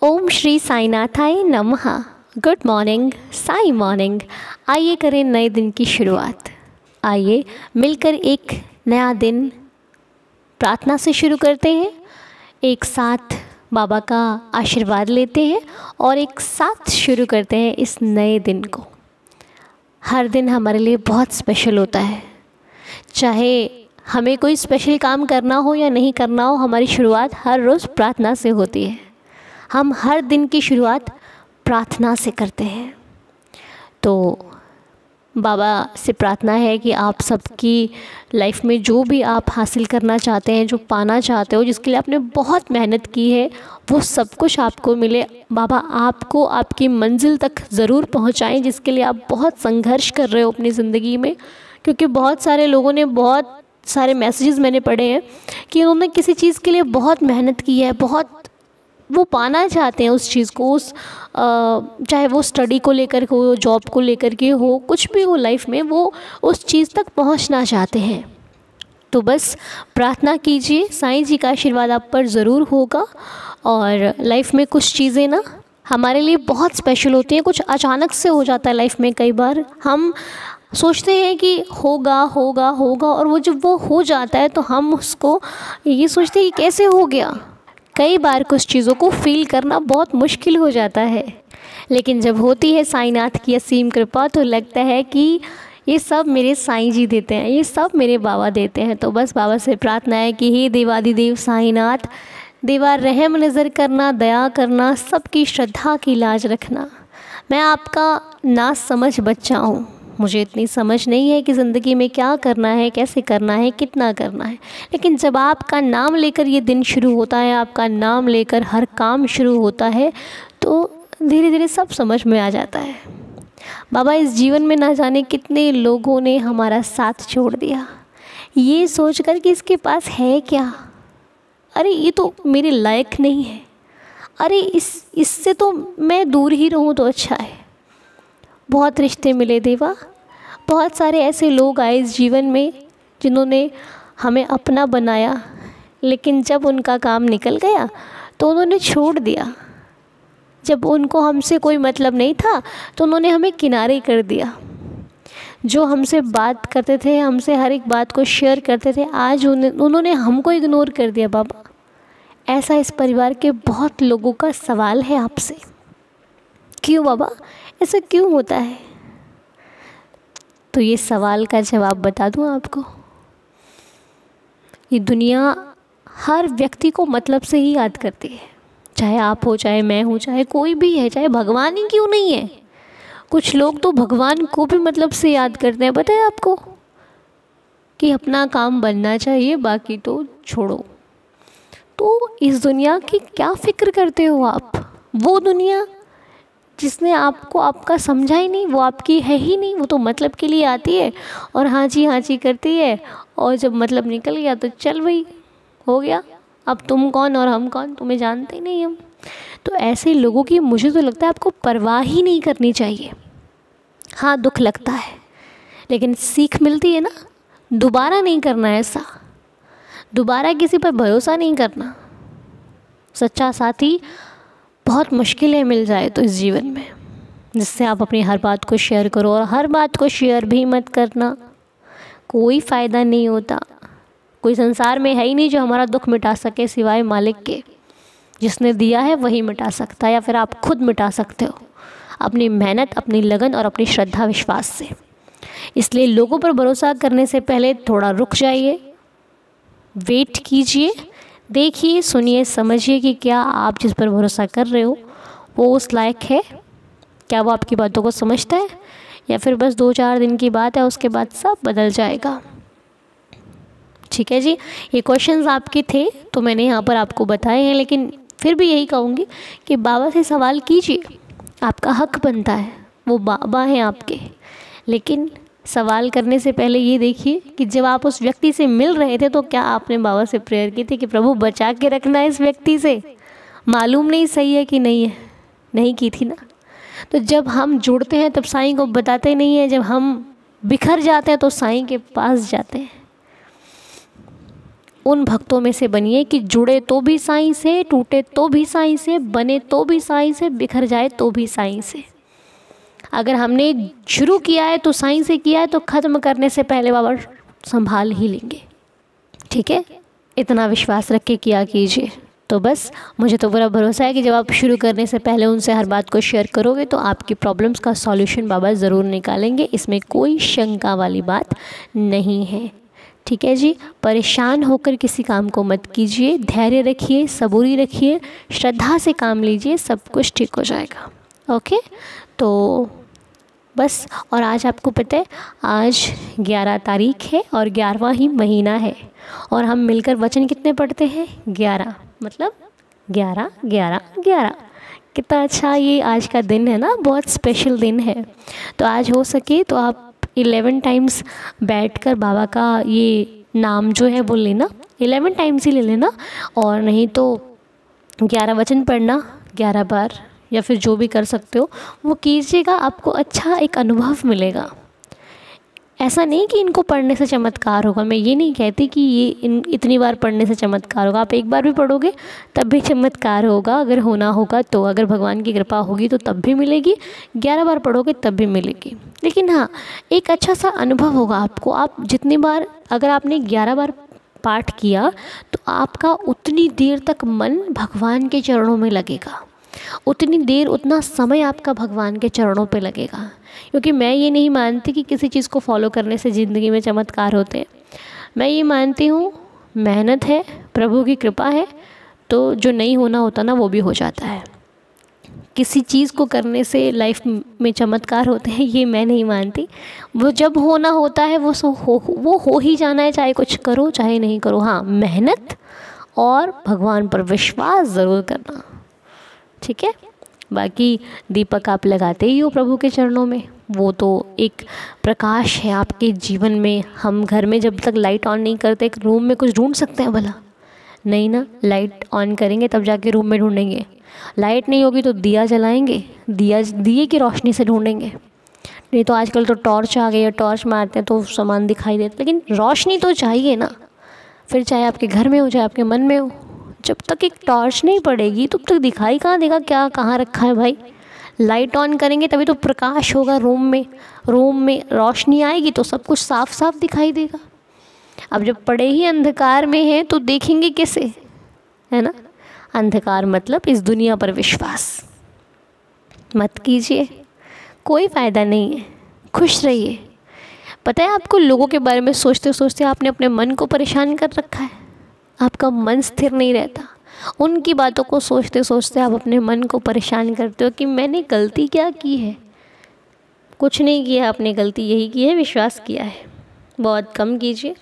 ओम श्री साईनाथाय नमः। Good morning, Sai morning. आइए करें नए दिन की शुरुआत। आइए मिलकर एक नया दिन प्रार्थना से शुरू करते हैं। एक साथ बाबा का आशीर्वाद लेते हैं और एक साथ शुरू करते हैं इस नए दिन को। हर दिन हमारे लिए बहुत स्पेशल होता है। चाहे हमें कोई स्पेशल काम करना हो या नहीं करना हो, हमारी शुरुआत हर रोज़ प्रार्थना से होती है। हम हर दिन की शुरुआत प्रार्थना से करते हैं। तो बाबा से प्रार्थना है कि आप सबकी लाइफ में जो भी आप हासिल करना चाहते हैं, जो पाना चाहते हो, जिसके लिए आपने बहुत मेहनत की है, वो सब कुछ आपको मिले। बाबा आपको आपकी मंजिल तक ज़रूर पहुंचाएं, जिसके लिए आप बहुत संघर्ष कर रहे हो अपनी ज़िंदगी में। क्योंकि बहुत सारे लोगों ने, बहुत सारे मैसेजेस मैंने पढ़े हैं कि उन्होंने किसी चीज़ के लिए बहुत मेहनत की है, बहुत वो पाना चाहते हैं उस चीज़ को, चाहे वो स्टडी को लेकर हो, जॉब को लेकर के हो, कुछ भी हो लाइफ में, वो उस चीज़ तक पहुंचना चाहते हैं। तो बस प्रार्थना कीजिए, साईं जी का आशीर्वाद आप पर ज़रूर होगा। और लाइफ में कुछ चीज़ें ना हमारे लिए बहुत स्पेशल होती हैं। कुछ अचानक से हो जाता है लाइफ में। कई बार हम सोचते हैं कि होगा होगा होगा, और वो जब वो हो जाता है तो हम उसको ये सोचते हैं कि कैसे हो गया। कई बार कुछ चीज़ों को फील करना बहुत मुश्किल हो जाता है, लेकिन जब होती है साईनाथ की असीम कृपा तो लगता है कि ये सब मेरे साईं जी देते हैं, ये सब मेरे बाबा देते हैं। तो बस बाबा से प्रार्थना है कि हे देवादिदेव साईनाथ, देवा रहम नज़र करना, दया करना, सबकी श्रद्धा की लाज रखना। मैं आपका ना समझ बच्चा हूँ, मुझे इतनी समझ नहीं है कि ज़िंदगी में क्या करना है, कैसे करना है, कितना करना है। लेकिन जब आपका नाम लेकर ये दिन शुरू होता है, आपका नाम लेकर हर काम शुरू होता है, तो धीरे धीरे सब समझ में आ जाता है। बाबा इस जीवन में ना जाने कितने लोगों ने हमारा साथ छोड़ दिया, ये सोचकर कि इसके पास है क्या, अरे ये तो मेरे लायक नहीं है, अरे इससे तो मैं दूर ही रहूँ तो अच्छा है। बहुत रिश्ते मिले देवा, बहुत सारे ऐसे लोग आए इस जीवन में जिन्होंने हमें अपना बनाया, लेकिन जब उनका काम निकल गया तो उन्होंने छोड़ दिया। जब उनको हमसे कोई मतलब नहीं था तो उन्होंने हमें किनारे कर दिया। जो हमसे बात करते थे, हमसे हर एक बात को शेयर करते थे, आज उन्होंने हमको इग्नोर कर दिया। बाबा ऐसा इस परिवार के बहुत लोगों का सवाल है आपसे, क्यों बाबा ऐसा क्यों होता है? तो ये सवाल का जवाब बता दूं आपको। ये दुनिया हर व्यक्ति को मतलब से ही याद करती है, चाहे आप हो, चाहे मैं हूँ, चाहे कोई भी है, चाहे भगवान ही क्यों नहीं है। कुछ लोग तो भगवान को भी मतलब से याद करते हैं, पता है आपको, कि अपना काम बनना चाहिए, बाकी तो छोड़ो। तो इस दुनिया की क्या फ़िक्र करते हो आप? वो दुनिया जिसने आपको आपका समझा ही नहीं, वो आपकी है ही नहीं, वो तो मतलब के लिए आती है और हाँ जी करती है, और जब मतलब निकल गया तो चल भाई हो गया, अब तुम कौन और हम कौन, तुम्हें जानते ही नहीं हम। तो ऐसे लोगों की मुझे तो लगता है आपको परवाह ही नहीं करनी चाहिए। हाँ दुख लगता है, लेकिन सीख मिलती है ना, दोबारा नहीं करना ऐसा, दोबारा किसी पर भरोसा नहीं करना। सच्चा साथी बहुत मुश्किल है मिल जाए तो इस जीवन में, जिससे आप अपनी हर बात को शेयर करो। और हर बात को शेयर भी मत करना, कोई फ़ायदा नहीं होता। कोई संसार में है ही नहीं जो हमारा दुख मिटा सके सिवाय मालिक के। जिसने दिया है वही मिटा सकता है, या फिर आप खुद मिटा सकते हो अपनी मेहनत, अपनी लगन और अपनी श्रद्धा विश्वास से। इसलिए लोगों पर भरोसा करने से पहले थोड़ा रुक जाइए, वेट कीजिए, देखिए, सुनिए, समझिए कि क्या आप जिस पर भरोसा कर रहे हो वो उस लायक है, क्या वो आपकी बातों को समझता है, या फिर बस 2-4 दिन की बात है, उसके बाद सब बदल जाएगा। ठीक है जी, ये क्वेश्चंस आपके थे तो मैंने यहाँ पर आपको बताए हैं, लेकिन फिर भी यही कहूँगी कि बाबा से सवाल कीजिए, आपका हक बनता है, वो बाबा हैं आपके। लेकिन सवाल करने से पहले ये देखिए कि जब आप उस व्यक्ति से मिल रहे थे तो क्या आपने बाबा से प्रेयर की थी कि प्रभु बचा के रखना है इस व्यक्ति से, मालूम नहीं सही है कि नहीं है, नहीं की थी ना। तो जब हम जुड़ते हैं तब साईं को बताते नहीं हैं, जब हम बिखर जाते हैं तो साईं के पास जाते हैं। उन भक्तों में से बनिए कि जुड़े तो भी साईं से, टूटे तो भी साईं से, बने तो भी साईं से, बिखर जाए तो भी साईं से। अगर हमने शुरू किया है तो साईं से किया है, तो ख़त्म करने से पहले बाबा संभाल ही लेंगे। ठीक है, इतना विश्वास रख के किया कीजिए। तो बस मुझे तो पूरा भरोसा है कि जब आप शुरू करने से पहले उनसे हर बात को शेयर करोगे तो आपकी प्रॉब्लम्स का सॉल्यूशन बाबा ज़रूर निकालेंगे, इसमें कोई शंका वाली बात नहीं है। ठीक है जी, परेशान होकर किसी काम को मत कीजिए, धैर्य रखिए, सबूरी रखिए, श्रद्धा से काम लीजिए, सब कुछ ठीक हो जाएगा। ओके, तो बस। और आज आपको पता है आज 11 तारीख है और 11वां ही महीना है, और हम मिलकर वचन कितने पढ़ते हैं? 11, मतलब 11 11 11। कितना अच्छा ये आज का दिन है ना, बहुत स्पेशल दिन है। तो आज हो सके तो आप 11 टाइम्स बैठकर बाबा का ये नाम जो है वो लेना, 11 टाइम्स ही ले लेना, और नहीं तो 11 वचन पढ़ना 11 बार, या फिर जो भी कर सकते हो वो कीजिएगा। आपको अच्छा एक अनुभव मिलेगा। ऐसा नहीं कि इनको पढ़ने से चमत्कार होगा, मैं ये नहीं कहती कि ये इतनी बार पढ़ने से चमत्कार होगा। आप एक बार भी पढ़ोगे तब भी चमत्कार होगा, अगर होना होगा तो, अगर भगवान की कृपा होगी तो तब भी मिलेगी, 11 बार पढ़ोगे तब भी मिलेगी। लेकिन हाँ, एक अच्छा सा अनुभव होगा आपको। आप जितनी बार, अगर आपने 11 बार पाठ किया तो आपका उतनी देर तक मन भगवान के चरणों में लगेगा, उतनी देर, उतना समय आपका भगवान के चरणों पे लगेगा। क्योंकि मैं ये नहीं मानती कि किसी चीज़ को फॉलो करने से ज़िंदगी में चमत्कार होते हैं। मैं ये मानती हूँ मेहनत है, प्रभु की कृपा है, तो जो नहीं होना होता ना वो भी हो जाता है। किसी चीज़ को करने से लाइफ में चमत्कार होते हैं ये मैं नहीं मानती। वो जब होना होता है वो हो ही जाना है, चाहे कुछ करो चाहे नहीं करो। हाँ, मेहनत और भगवान पर विश्वास ज़रूर करना। ठीक है, बाकी दीपक आप लगाते ही हो प्रभु के चरणों में, वो तो एक प्रकाश है आपके जीवन में। हम घर में जब तक लाइट ऑन नहीं करते, एक रूम में कुछ ढूंढ सकते हैं भला? नहीं ना, लाइट ऑन करेंगे तब जाके रूम में ढूंढेंगे। लाइट नहीं होगी तो दिया जलाएंगे, दिए की रोशनी से ढूंढेंगे। नहीं तो आजकल तो टॉर्च आ गई है, टॉर्च मारते हैं तो सामान दिखाई देता, लेकिन रोशनी तो चाहिए ना। फिर चाहे आपके घर में हो चाहे आपके मन में हो, जब तक एक टॉर्च नहीं पड़ेगी तब तक दिखाई कहाँ देगा क्या कहाँ रखा है भाई। लाइट ऑन करेंगे तभी तो प्रकाश होगा रूम में रोशनी आएगी तो सब कुछ साफ साफ दिखाई देगा। अब जब पड़े ही अंधकार में हैं तो देखेंगे कैसे, है ना। अंधकार मतलब इस दुनिया पर विश्वास मत कीजिए, कोई फ़ायदा नहीं है। खुश रहिए। पता है आपको, लोगों के बारे में सोचते सोचते आपने अपने मन को परेशान कर रखा है। आपका मन स्थिर नहीं रहता। उनकी बातों को सोचते सोचते आप अपने मन को परेशान करते हो कि मैंने गलती क्या की है। कुछ नहीं किया आपने, गलती यही की है, विश्वास किया है। बहुत कम कीजिए,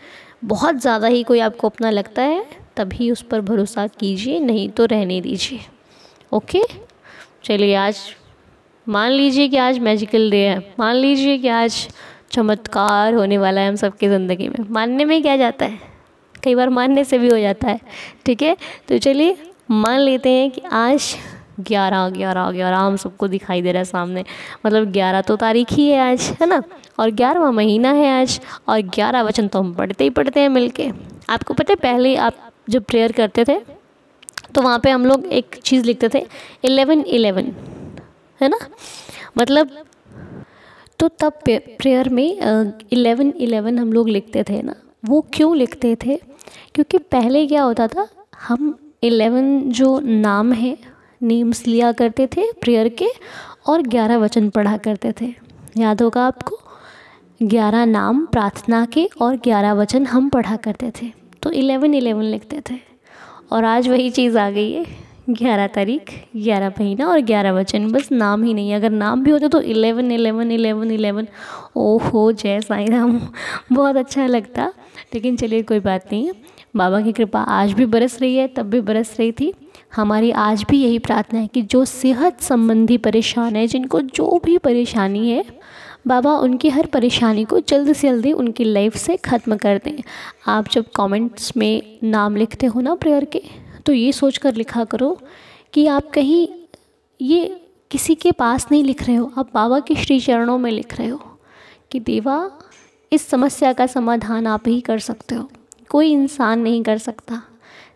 बहुत ज़्यादा ही कोई आपको अपना लगता है तभी उस पर भरोसा कीजिए, नहीं तो रहने दीजिए। ओके, चलिए आज मान लीजिए कि आज मैजिकल डे है, मान लीजिए कि आज चमत्कार होने वाला है हम सबकी ज़िंदगी में। मानने में क्या जाता है, कई बार मानने से भी हो जाता है। ठीक है, तो चलिए मान लेते हैं कि आज 11 हम सबको दिखाई दे रहा है सामने, मतलब 11 तो तारीख ही है आज, है ना, और 11वां महीना है आज, और 11 वचन तो हम पढ़ते ही पढ़ते हैं मिलके। आपको पता है पहले आप जब प्रेयर करते थे तो वहाँ पे हम लोग एक चीज़ लिखते थे 11-11, है ना, मतलब तो तब प्रेयर में 11-11 हम लोग लिखते थे ना। वो क्यों लिखते थे? क्योंकि पहले क्या होता था, हम 11 जो नाम है नेम्स लिया करते थे प्रेयर के, और 11 वचन पढ़ा करते थे। याद होगा आपको, 11 नाम प्रार्थना के और 11 वचन हम पढ़ा करते थे, तो 11-11 लिखते थे। और आज वही चीज़ आ गई है, 11 तारीख, 11 महीना और 11 वचन, बस नाम ही नहीं। अगर नाम भी होते तो 11-11-11-11। ओहो, जय साईं राम, बहुत अच्छा लगता। लेकिन चलिए कोई बात नहीं है, बाबा की कृपा आज भी बरस रही है, तब भी बरस रही थी। हमारी आज भी यही प्रार्थना है कि जो सेहत संबंधी परेशान है, जिनको जो भी परेशानी है, बाबा उनकी हर परेशानी को जल्द से जल्दी उनकी लाइफ से ख़त्म कर दें। आप जब कमेंट्स में नाम लिखते हो ना प्रेयर के, तो ये सोचकर लिखा करो कि आप कहीं ये किसी के पास नहीं लिख रहे हो, आप बाबा के श्री चरणों में लिख रहे हो कि देवा इस समस्या का समाधान आप ही कर सकते हो। कोई इंसान नहीं कर सकता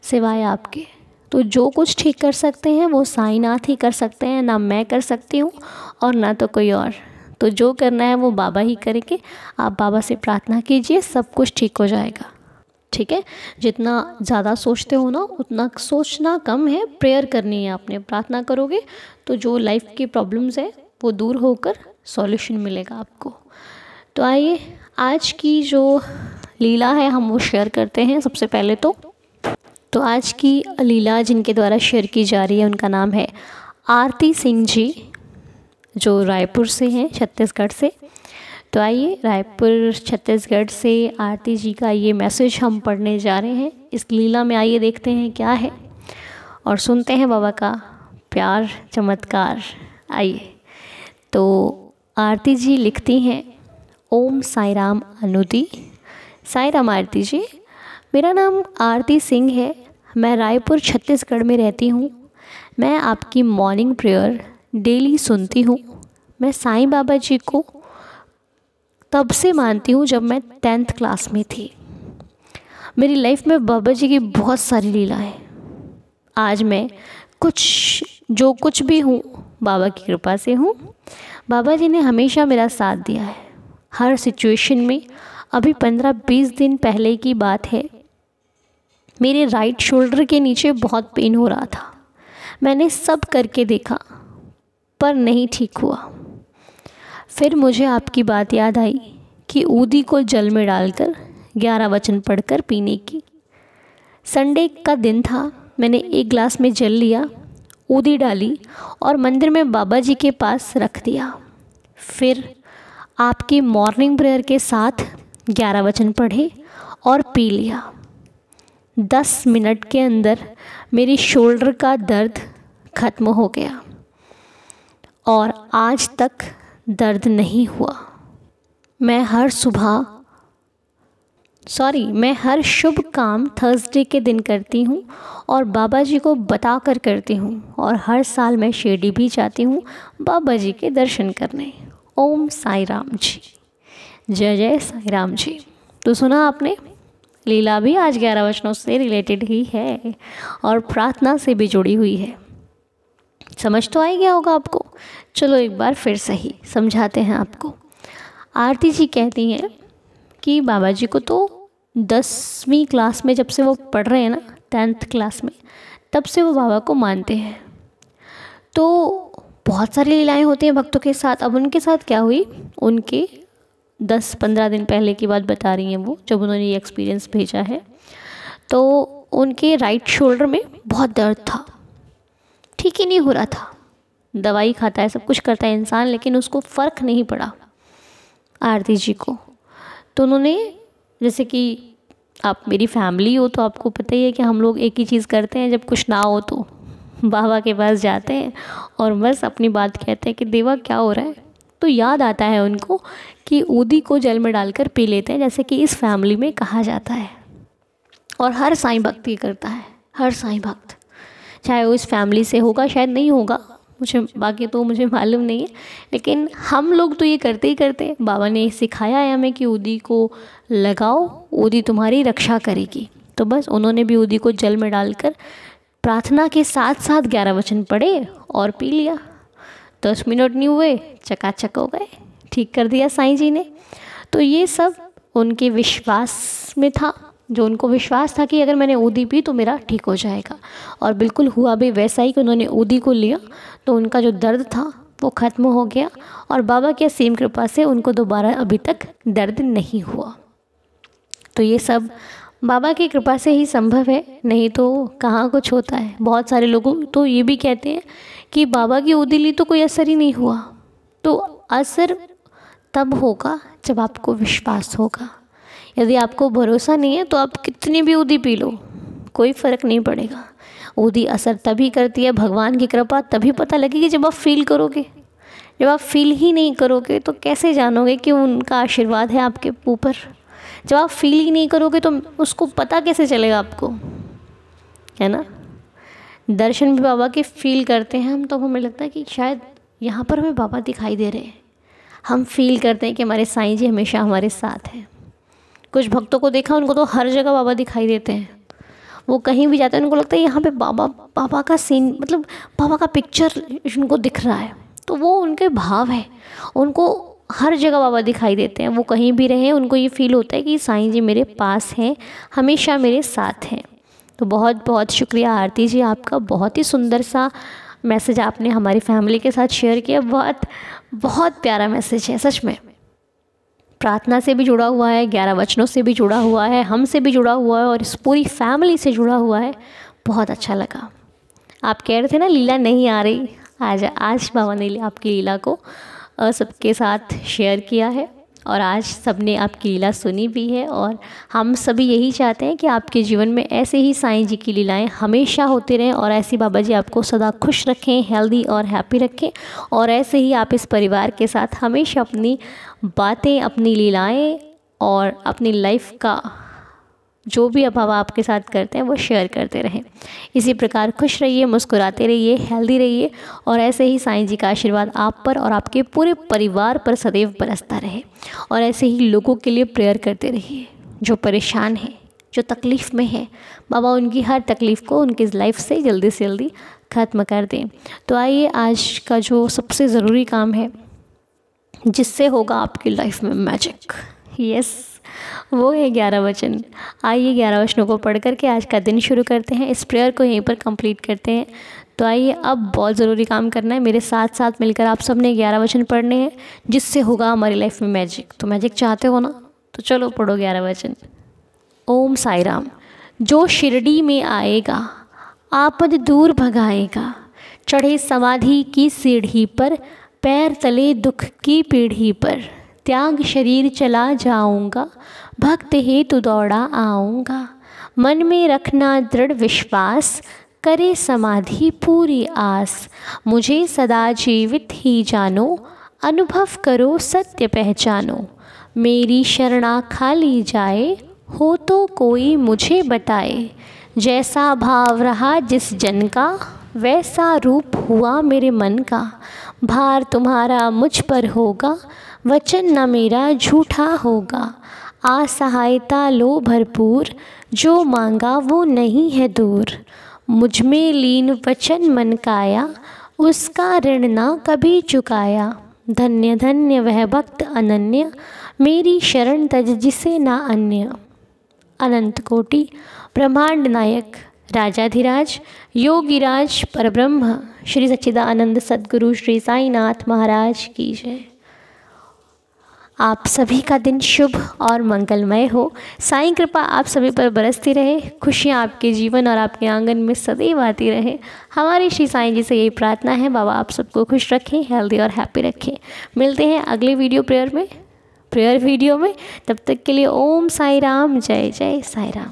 सिवाय आपके। तो जो कुछ ठीक कर सकते हैं वो साईनाथ ही कर सकते हैं, ना मैं कर सकती हूँ और ना तो कोई और। तो जो करना है वो बाबा ही करेंगे। आप बाबा से प्रार्थना कीजिए, सब कुछ ठीक हो जाएगा। ठीक है, जितना ज़्यादा सोचते हो ना उतना सोचना कम है, प्रेयर करनी है आपने। प्रार्थना करोगे तो जो लाइफ की प्रॉब्लम्स है वो दूर होकर सॉल्यूशन मिलेगा आपको। तो आइए आज की जो लीला है हम वो शेयर करते हैं। सबसे पहले तो आज की लीला जिनके द्वारा शेयर की जा रही है उनका नाम है आरती सिंह जी, जो रायपुर से हैं, छत्तीसगढ़ से। तो आइए रायपुर छत्तीसगढ़ से आरती जी का ये मैसेज हम पढ़ने जा रहे हैं। इस लीला में आइए देखते हैं क्या है और सुनते हैं बाबा का प्यार चमत्कार। आइए। तो आरती जी लिखती हैं, ओम साई राम अनुदी। साई राम आरती जी, मेरा नाम आरती सिंह है, मैं रायपुर छत्तीसगढ़ में रहती हूँ। मैं आपकी मॉर्निंग प्रेयर डेली सुनती हूँ। मैं साईं बाबा जी को तब से मानती हूँ जब मैं 10th क्लास में थी। मेरी लाइफ में बाबा जी की बहुत सारी लीला है। आज मैं जो कुछ भी हूँ बाबा की कृपा से हूँ। बाबा जी ने हमेशा मेरा साथ दिया है हर सिचुएशन में। अभी 15-20 दिन पहले की बात है, मेरे राइट शोल्डर के नीचे बहुत पेन हो रहा था। मैंने सब करके देखा पर नहीं ठीक हुआ। फिर मुझे आपकी बात याद आई कि ऊदी को जल में डालकर 11 वचन पढ़कर पीने की। संडे का दिन था, मैंने एक गिलास में जल लिया, ऊदी डाली और मंदिर में बाबा जी के पास रख दिया। फिर आपकी मॉर्निंग प्रेयर के साथ 11 वचन पढ़े और पी लिया। 10 मिनट के अंदर मेरी शोल्डर का दर्द खत्म हो गया और आज तक दर्द नहीं हुआ। मैं हर शुभ काम थर्सडे के दिन करती हूँ और बाबा जी को बता कर करती हूँ और हर साल मैं शिरडी भी जाती हूँ बाबा जी के दर्शन करने। ओम साई राम जी, जय जय साई राम जी। तो सुना आपने, लीला भी आज 11 वचनों से रिलेटेड ही है और प्रार्थना से भी जुड़ी हुई है। समझ तो आ गया होगा आपको। चलो एक बार फिर सही समझाते हैं आपको। आरती जी कहती हैं कि बाबा जी को तो 10वीं क्लास में जब से वो पढ़ रहे हैं ना, 10th क्लास में, तब से वो बाबा को मानते हैं। तो बहुत सारी लीलाएं होती हैं भक्तों के साथ। अब उनके साथ क्या हुई, उनके 10-15 दिन पहले की बात बता रही हैं वो, जब उन्होंने ये एक्सपीरियंस भेजा है। तो उनके राइट शोल्डर में बहुत दर्द था, ठीक ही नहीं हो रहा था। दवाई खाता है, सब कुछ करता है इंसान, लेकिन उसको फ़र्क नहीं पड़ा आरती जी को। तो उन्होंने, जैसे कि आप मेरी फैमिली हो तो आपको पता ही है कि हम लोग एक ही चीज़ करते हैं, जब कुछ ना हो तो बाबा के पास जाते हैं और बस अपनी बात कहते हैं कि देवा क्या हो रहा है। तो याद आता है उनको कि ऊदी को जल में डालकर पी लेते हैं, जैसे कि इस फैमिली में कहा जाता है। और हर साईं भक्त ये करता है, हर साईं भक्त, चाहे वो इस फैमिली से होगा, शायद नहीं होगा, बाकी तो मुझे मालूम नहीं है, लेकिन हम लोग तो ये करते ही करते हैं। बाबा ने सिखाया है हमें कि ऊदी को लगाओ, ऊदी तुम्हारी रक्षा करेगी। तो बस उन्होंने भी ऊदी को जल में डालकर प्रार्थना के साथ साथ 11 वचन पढ़े और पी लिया। 10 मिनट नहीं हुए, चकाचक हो गए, ठीक कर दिया साईं जी ने। तो ये सब उनके विश्वास में था, जो उनको विश्वास था कि अगर मैंने ऊदी पी तो मेरा ठीक हो जाएगा। और बिल्कुल हुआ भी वैसा ही कि उन्होंने ऊदी को लिया तो उनका जो दर्द था वो ख़त्म हो गया और बाबा की असीम कृपा से उनको दोबारा अभी तक दर्द नहीं हुआ। तो ये सब बाबा की कृपा से ही संभव है, नहीं तो कहाँ कुछ होता है। बहुत सारे लोग तो ये भी कहते हैं कि बाबा की ऊदी ली तो कोई असर ही नहीं हुआ। तो असर तब होगा जब आपको विश्वास होगा। यदि आपको भरोसा नहीं है तो आप कितनी भी ऊदी पी लो, कोई फ़र्क नहीं पड़ेगा। ऊदी असर तभी करती है, भगवान की कृपा तभी पता लगेगी जब आप फील करोगे। जब आप फील ही नहीं करोगे तो कैसे जानोगे कि उनका आशीर्वाद है आपके ऊपर। जब आप फील ही नहीं करोगे तो उसको पता कैसे चलेगा आपको, है ना। दर्शन भी बाबा के फील करते हैं हम, तो हमें लगता है कि शायद यहाँ पर हमें बाबा दिखाई दे रहे हैं। हम फील करते हैं कि हमारे साईं जी हमेशा हमारे साथ हैं। कुछ भक्तों को देखा, उनको तो हर जगह बाबा दिखाई देते हैं। वो कहीं भी जाते हैं उनको लगता है यहाँ पे बाबा का सीन, मतलब बाबा का पिक्चर उनको दिख रहा है। तो वो उनके भाव है, उनको हर जगह बाबा दिखाई देते हैं। वो कहीं भी रहें उनको ये फील होता है कि साईं जी मेरे पास हैं, हमेशा मेरे साथ हैं। तो बहुत बहुत शुक्रिया आरती जी आपका, बहुत ही सुंदर सा मैसेज आपने हमारी फैमिली के साथ शेयर किया। बहुत बहुत प्यारा मैसेज है सच में। प्रार्थना से भी जुड़ा हुआ है, 11 वचनों से भी जुड़ा हुआ है, हमसे भी जुड़ा हुआ है और इस पूरी फैमिली से जुड़ा हुआ है। बहुत अच्छा लगा। आप कह रहे थे ना लीला नहीं आ रही, आज बाबा ने आपकी लीला को सबके साथ शेयर किया है और आज सबने आपकी लीला सुनी भी है। और हम सभी यही चाहते हैं कि आपके जीवन में ऐसे ही साईं जी की लीलाएं हमेशा होती रहें और ऐसी बाबा जी आपको सदा खुश रखें, हेल्दी और हैप्पी रखें। और ऐसे ही आप इस परिवार के साथ हमेशा अपनी बातें, अपनी लीलाएं और अपनी लाइफ का जो भी बाबा आपके साथ करते हैं वो शेयर करते रहें। इसी प्रकार खुश रहिए, मुस्कुराते रहिए, हेल्दी रहिए और ऐसे ही साईं जी का आशीर्वाद आप पर और आपके पूरे परिवार पर सदैव बरसता रहे। और ऐसे ही लोगों के लिए प्रेयर करते रहिए जो परेशान हैं, जो तकलीफ़ में है। बाबा उनकी हर तकलीफ़ को उनकी लाइफ से जल्दी ख़त्म कर दें। तो आइए आज का जो सबसे ज़रूरी काम है जिससे होगा आपकी लाइफ में मैजिक, यस, वो है 11 वचन। आइए 11 वचनों को पढ़ करके आज का दिन शुरू करते हैं। इस प्रेयर को यहीं पर कंप्लीट करते हैं। तो आइए अब बहुत ज़रूरी काम करना है, मेरे साथ साथ मिलकर आप सब ने 11 वचन पढ़ने हैं जिससे होगा हमारी लाइफ में मैजिक। तो मैजिक चाहते हो ना, तो चलो पढ़ो 11 वचन। ओम साई राम। जो शिरडी में आएगा आपद दूर भगाएगा, चढ़े समाधि की सीढ़ी पर, पैर तले दुख की पीढ़ी पर, त्याग शरीर चला जाऊंगा, भक्त हेतु दौड़ा आऊँगा, मन में रखना दृढ़ विश्वास, करे समाधि पूरी आस, मुझे सदा जीवित ही जानो, अनुभव करो सत्य पहचानो, मेरी शरणा खाली जाए, हो तो कोई मुझे बताए, जैसा भाव रहा जिस जन का, वैसा रूप हुआ मेरे मन का, भार तुम्हारा मुझ पर होगा, वचन न मेरा झूठा होगा, असहायता लो भरपूर, जो मांगा वो नहीं है दूर, मुझ में लीन वचन मन काया, उसका ऋण ना कभी चुकाया, धन्य धन्य वह भक्त अनन्य, मेरी शरण तज जिसे ना अन्य। अनंत कोटि ब्रह्मांड नायक राजाधिराज योगीराज परब्रह्म श्री सच्चिदानंद सद्गुरु श्री साईनाथ महाराज की जय। आप सभी का दिन शुभ और मंगलमय हो। साईं कृपा आप सभी पर बरसती रहे, खुशियाँ आपके जीवन और आपके आंगन में सदैव आती रहे। हमारी श्री साईं जी से यही प्रार्थना है, बाबा आप सबको खुश रखें, हेल्दी और हैप्पी रखें। मिलते हैं अगले प्रेयर वीडियो में। तब तक के लिए ओम साई राम, जय जय साई राम।